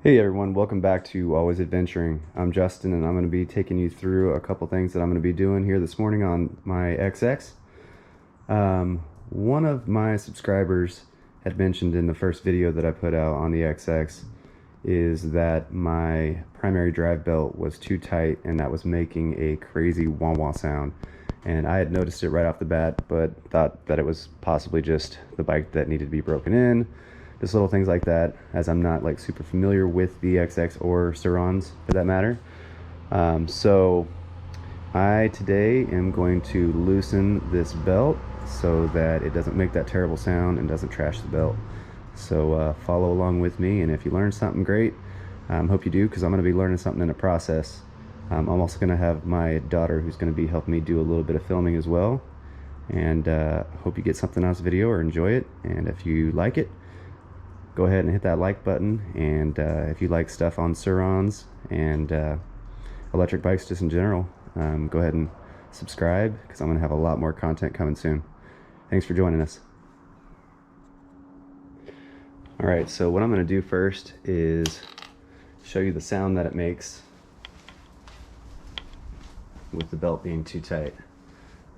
Hey everyone, welcome back to Always Adventuring. I'm Justin and I'm going to be taking you through a couple things that I'm going to be doing here this morning on my XX. One of my subscribers had mentioned in the first video that I put out on the XX is that my primary drive belt was too tight and that was making a crazy wah wah sound. And I had noticed it right off the bat, but thought that it was possibly just the bike that needed to be broken in. Just little things like that, as I'm not like super familiar with the XX or Sur Rons for that matter. So I today am going to loosen this belt so that it doesn't make that terrible sound and doesn't trash the belt. So follow along with me, and if you learn something great, hope you do, because I'm going to be learning something in the process. I'm also going to have my daughter who's going to be helping me do a little bit of filming as well. And hope you get something out of this video or enjoy it. And if you like it, go ahead and hit that like button. And if you like stuff on Sur Rons and electric bikes just in general, go ahead and subscribe, because I'm going to have a lot more content coming soon. Thanks for joining us. Alright, so what I'm going to do first is show you the sound that it makes with the belt being too tight.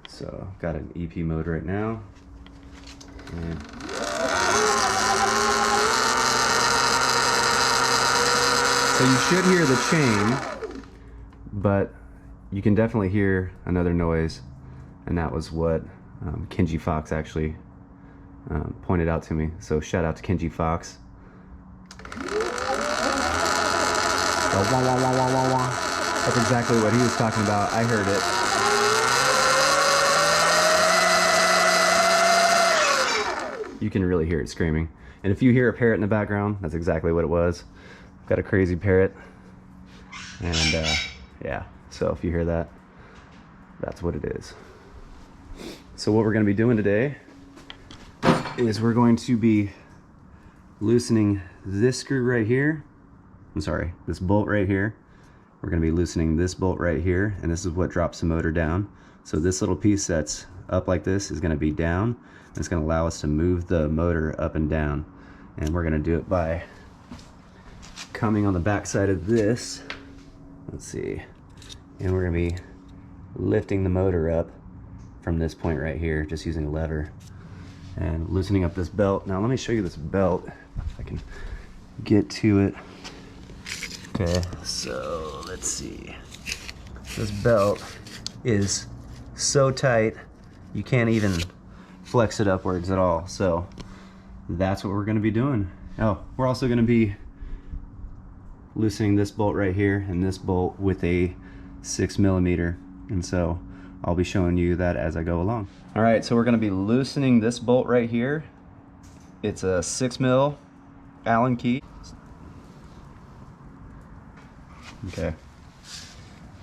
So I've got an EP mode right now. And so you should hear the chain, but you can definitely hear another noise, and that was what Kenji Fox actually pointed out to me. So shout out to Kenji Fox. Wah, wah, wah, wah, wah, wah. That's exactly what he was talking about. I heard it. You can really hear it screaming. And if you hear a parrot in the background, that's exactly what it was. I've got a crazy parrot. And yeah, so if you hear that, that's what it is. So what we're going to be doing today is we're going to be loosening this screw right here. I'm sorry, this bolt right here. We're going to be loosening this bolt right here, and this is what drops the motor down. So this little piece that's up like this is going to be down. It's going to allow us to move the motor up and down. And we're going to do it by coming on the back side of this. Let's see. And we're going to be lifting the motor up from this point right here, just using a lever and loosening up this belt. Now let me show you this belt, if I can get to it. Okay, so let's see. This belt is so tight you can't even flex it upwards at all. So that's what we're going to be doing. Oh, we're also going to be loosening this bolt right here and this bolt with a 6mm, and so I'll be showing you that as I go along. All right, so we're going to be loosening this bolt right here. It's a 6mm Allen key. Okay,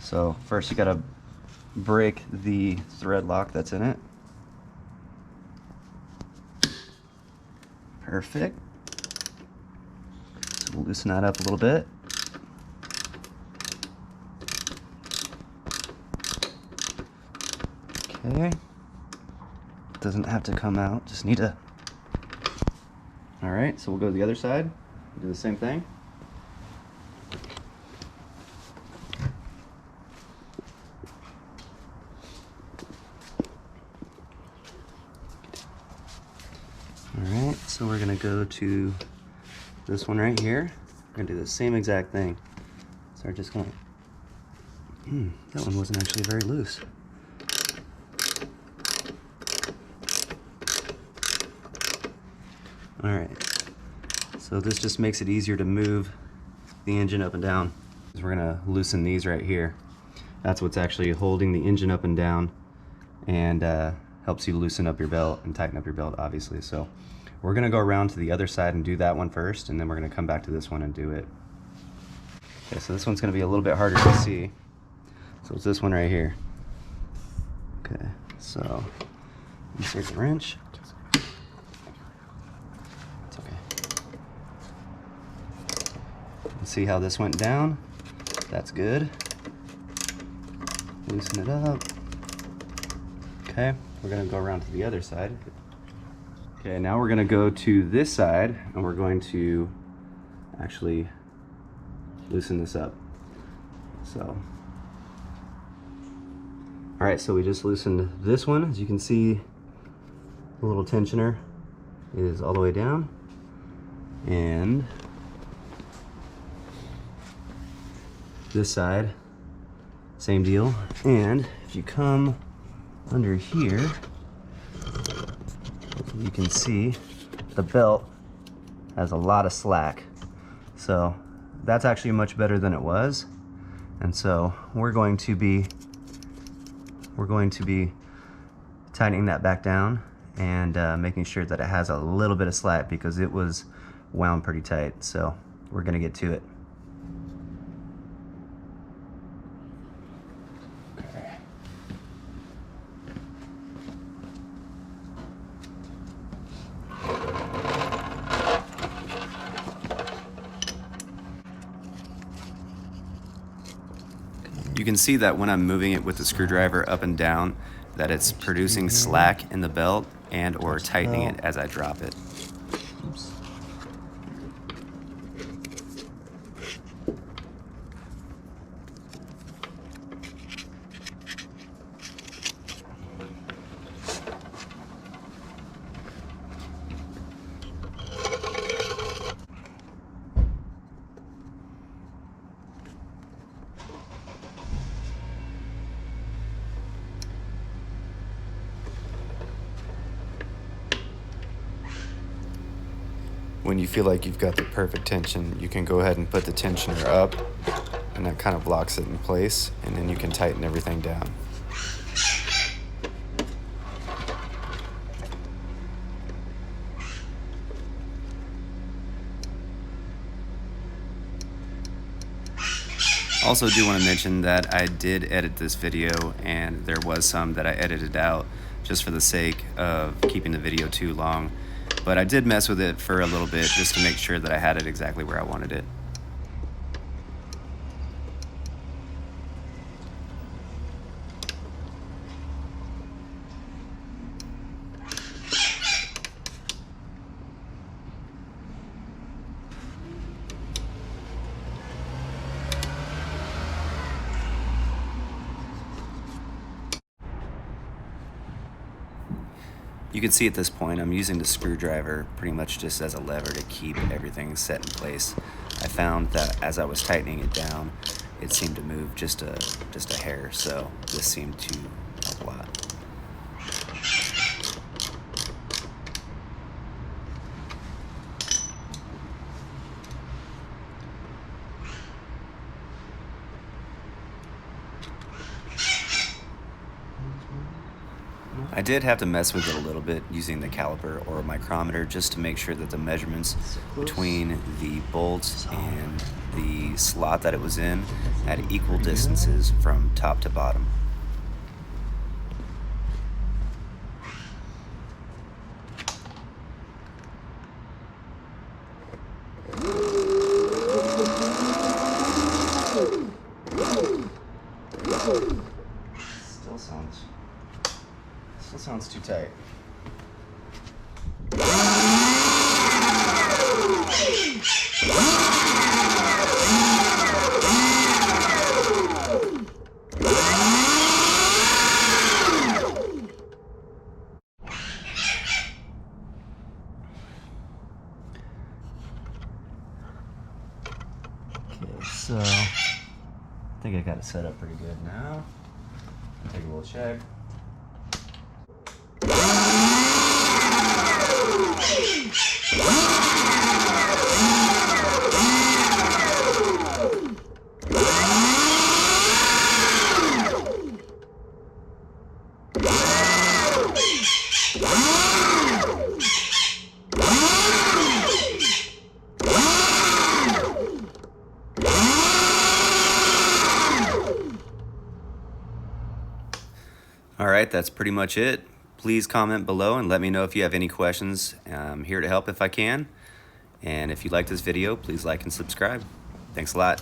so first you got to break the thread lock that's in it. Perfect. So we'll loosen that up a little bit. Okay, doesn't have to come out, just need to. All right, so we'll go to the other side, do the same thing. All right, so we're gonna go to this one right here. We're gonna do the same exact thing. So we're just going, that one wasn't actually very loose. All right, so this just makes it easier to move the engine up and down. We're gonna loosen these right here. That's what's actually holding the engine up and down, and helps you loosen up your belt and tighten up your belt, obviously. So we're gonna go around to the other side and do that one first, and then we're gonna come back to this one and do it. Okay, so this one's gonna be a little bit harder to see. So it's this one right here. Okay, so insert the wrench. It's okay. Let's see how this went down. That's good. Loosen it up. Okay, we're gonna go around to the other side. Okay, now we're gonna go to this side, and we're going to actually loosen this up. So, all right, so we just loosened this one. As you can see, the little tensioner is all the way down, and this side, same deal. And if you come under here, you can see the belt has a lot of slack. So that's actually much better than it was. And so we're going to be tightening that back down and making sure that it has a little bit of slack, because it was wound pretty tight. So we're gonna get to it. You can see that when I'm moving it with the screwdriver up and down, that it's producing slack in the belt and or tightening it as I drop it. Oops. When you feel like you've got the perfect tension, you can go ahead and put the tensioner up, and that kind of locks it in place, and then you can tighten everything down. Also do want to mention that I did edit this video, and there was some that I edited out just for the sake of keeping the video too long. But I did mess with it for a little bit just to make sure that I had it exactly where I wanted it. You can see at this point I'm using the screwdriver pretty much just as a lever to keep everything set in place. I found that as I was tightening it down, it seemed to move just a hair, so this seemed to help a lot. I did have to mess with it a little bit using the caliper or a micrometer just to make sure that the measurements between the bolts and the slot that it was in had equal distances from top to bottom. Still sounds too tight. Okay, so I think I got it set up pretty good now. Take a little check. All right, that's pretty much it. Please comment below and let me know if you have any questions. I'm here to help if I can. And if you like this video, please like and subscribe. Thanks a lot.